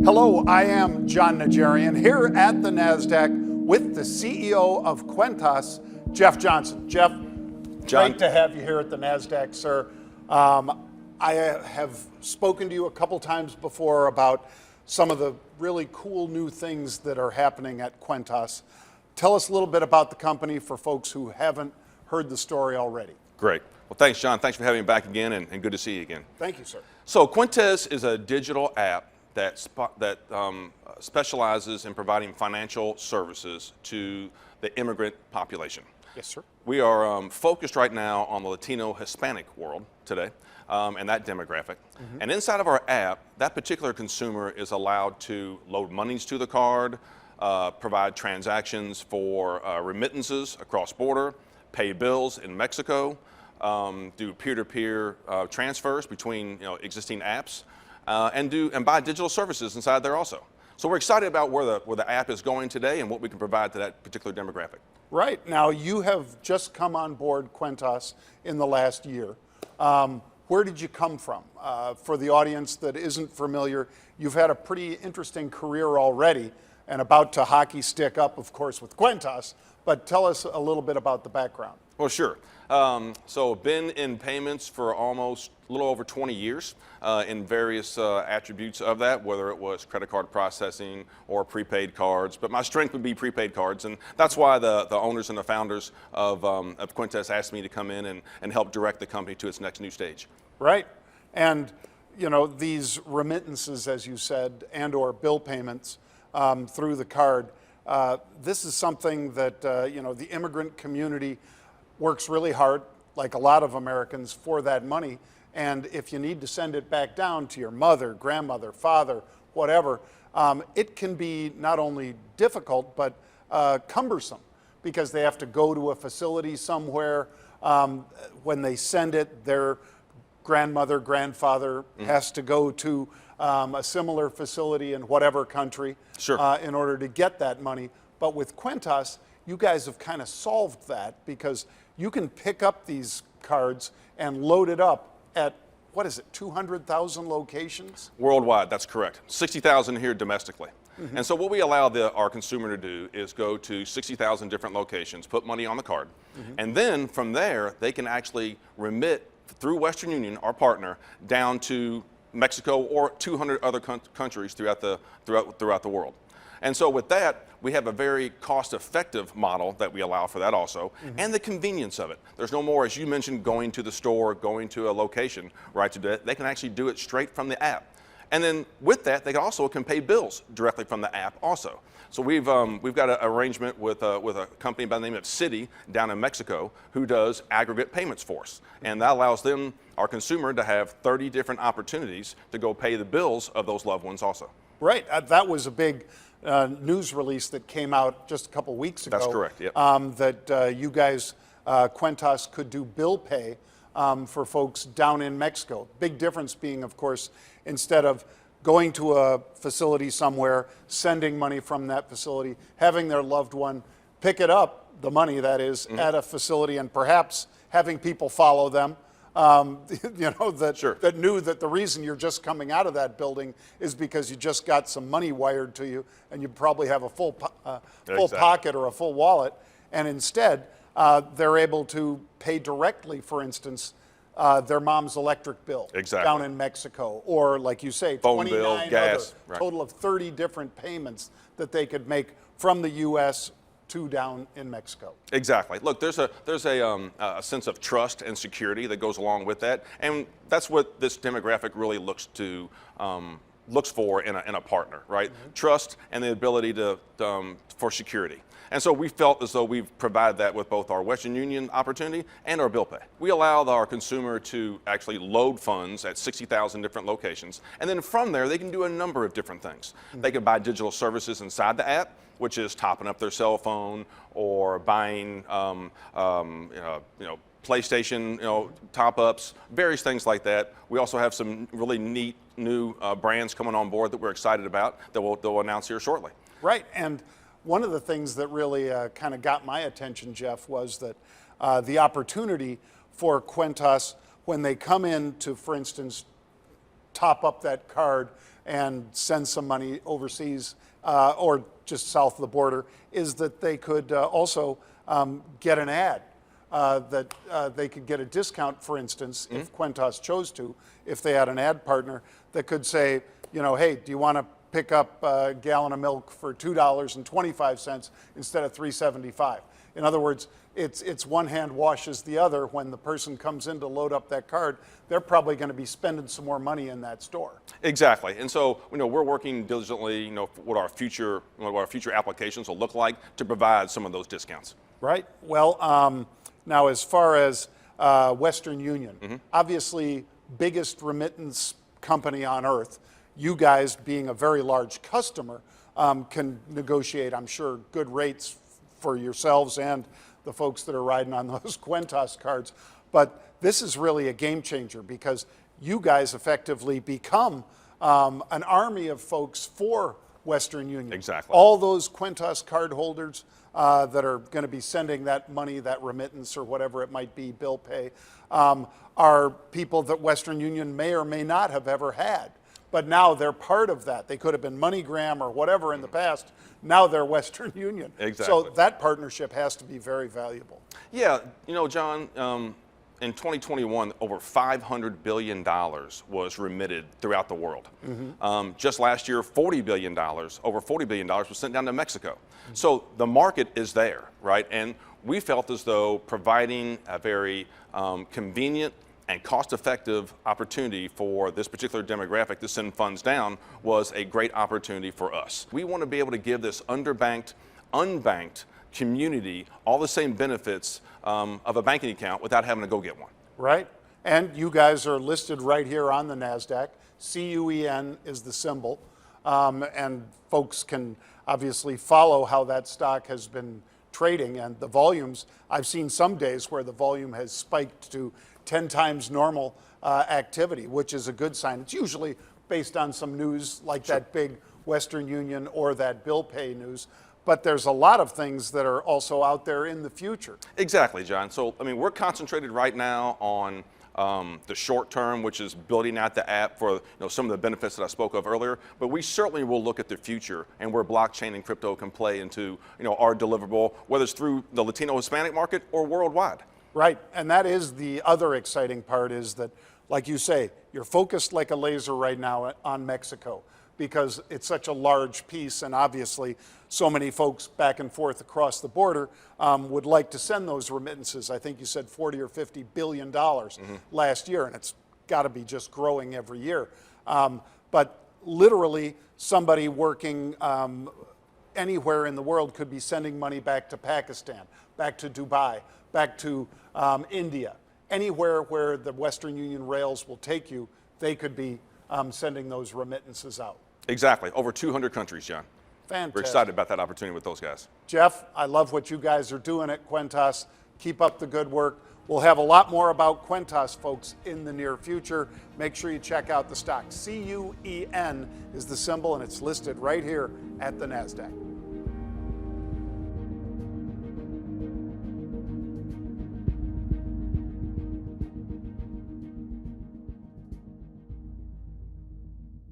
Hello, I am John Najarian here at the Nasdaq with the CEO of Cuentas, Jeff Johnson. Jeff, John, great to have you here at the Nasdaq, sir. I have spoken to you a couple times before about some of the really cool new things that are happening at Cuentas. Tell us a little bit about the company for folks who haven't heard the story already. great. Well, thanks, John. Thanks for having me back again, and good to see you again. Thank you, sir. So, Cuentas is a digital app that specializes in providing financial services to the immigrant population. Yes, sir. We are focused right now on the Latino Hispanic world today and that demographic. And inside of our app, that particular consumer is allowed to load monies to the card, provide transactions for remittances across border, pay bills in Mexico, do peer-to-peer transfers between existing apps, and buy digital services inside there also. So we're excited about where the app is going today and what we can provide to that particular demographic. Right. Now, you have just come on board Cuentas in the last year. Where did you come from? For the audience that isn't familiar, you've had a pretty interesting career already and about to hockey stick up, of course, with Cuentas. But tell us a little bit about the background. Well, sure. So been in payments for almost a little over 20 years in various attributes of that, whether it was credit card processing or prepaid cards. But my strength would be prepaid cards, and that's why the owners and the founders of Cuentas asked me to come in and help direct the company to its next new stage. Right. And, these remittances, as you said, and or bill payments through the card, this is something that, the immigrant community works really hard, like a lot of Americans, for that money. And if you need to send it back down to your mother, grandmother, father, whatever, it can be not only difficult, but cumbersome because they have to go to a facility somewhere. When they send it, their grandmother, grandfather has to go to a similar facility in whatever country in order to get that money. But with Cuentas, you guys have kind of solved that because you can pick up these cards and load it up at, 200,000 locations? Worldwide, that's correct. 60,000 here domestically. And so what we allow our consumer to do is go to 60,000 different locations, put money on the card, and then from there, they can actually remit through Western Union, our partner, down to Mexico or 200 other countries throughout the world. And so with that, we have a very cost-effective model that we allow for that also, and the convenience of it. There's no more, as you mentioned, going to the store, going to a location, right? They can actually do it straight from the app. And then with that, they also can pay bills directly from the app also. So we've got an arrangement with a company by the name of Citi down in Mexico who does aggregate payments for us. And that allows them, our consumer, to have 30 different opportunities to go pay the bills of those loved ones also. Right. That was a big news release that came out just a couple weeks ago. That's correct, yep. That you guys, Cuentas, could do bill pay for folks down in Mexico. Big difference being, of course, instead of going to a facility somewhere, sending money from that facility, having their loved one pick it up, the money that is, at a facility, and perhaps having people follow them. That knew that the reason you're just coming out of that building is because you just got some money wired to you and you probably have a full pocket or a full wallet. And instead, they're able to pay directly, for instance, their mom's electric bill down in Mexico. Or, like you say, phone bill, gas. Total of 30 different payments that they could make from the U.S. to down in Mexico. Exactly. Look, there's a sense of trust and security that goes along with that, and that's what this demographic really looks for in a partner, right? Trust and the ability for security. And so we felt as though we've provided that with both our Western Union opportunity and our bill pay. We allow our consumer to actually load funds at 60,000 different locations, and then from there they can do a number of different things. They can buy digital services inside the app, which is topping up their cell phone or buying PlayStation top-ups, various things like that. We also have some really neat new brands coming on board that we're excited about that we'll announce here shortly. Right, and one of the things that really kind of got my attention, Jeff, was that the opportunity for Cuentas, when they come in to, for instance, top up that card and send some money overseas or just south of the border, is that they could also get an ad. That they could get a discount, for instance, if Cuentas chose to, if they had an ad partner that could say, you know, hey, do you want to pick up a gallon of milk for $2.25 instead of $3.75? In other words, it's one hand washes the other. When the person comes in to load up that card, they're probably going to be spending some more money in that store. Exactly, and so we're working diligently, for what our future applications will look like to provide some of those discounts. Right. Well, now as far as Western Union, obviously biggest remittance company on earth. You guys, being a very large customer, can negotiate, I'm sure, good rates for yourselves and the folks that are riding on those Cuentas cards. But this is really a game changer because you guys effectively become an army of folks for Western Union. Exactly. All those Cuentas card holders that are going to be sending that money, that remittance or whatever it might be, bill pay, are people that Western Union may or may not have ever had. But now they're part of that. They could have been MoneyGram or whatever in the past. Now they're Western Union. Exactly. So that partnership has to be very valuable. Yeah, John, in 2021, over $500 billion was remitted throughout the world. Just last year, over $40 billion was sent down to Mexico. So the market is there, right? And we felt as though providing a very convenient and cost-effective opportunity for this particular demographic to send funds down was a great opportunity for us. We want to be able to give this underbanked, unbanked community all the same benefits of a banking account without having to go get one. Right. And you guys are listed right here on the Nasdaq. CUEN is the symbol. And folks can obviously follow how that stock has been trading and the volumes. I've seen some days where the volume has spiked to 10 times normal activity, which is a good sign. It's usually based on some news like that big Western Union or that bill pay news. But there's a lot of things that are also out there in the future. Exactly, John. So, we're concentrated right now on the short term, which is building out the app for some of the benefits that I spoke of earlier. But we certainly will look at the future and where blockchain and crypto can play into our deliverable, whether it's through the Latino Hispanic market or worldwide. Right, and that is the other exciting part, is that, like you say, you're focused like a laser right now on Mexico because it's such a large piece, and obviously so many folks back and forth across the border would like to send those remittances. I think you said $40 or $50 billion last year, and it's got to be just growing every year. But literally, somebody working anywhere in the world could be sending money back to Pakistan, back to Dubai, back to India. Anywhere where the Western Union rails will take you, they could be sending those remittances out. Exactly. Over 200 countries, John. Fantastic. We're excited about that opportunity with those guys. Jeff, I love what you guys are doing at Cuentas. Keep up the good work. We'll have a lot more about Cuentas, folks, in the near future. Make sure you check out the stock. CUEN is the symbol, and it's listed right here at the Nasdaq.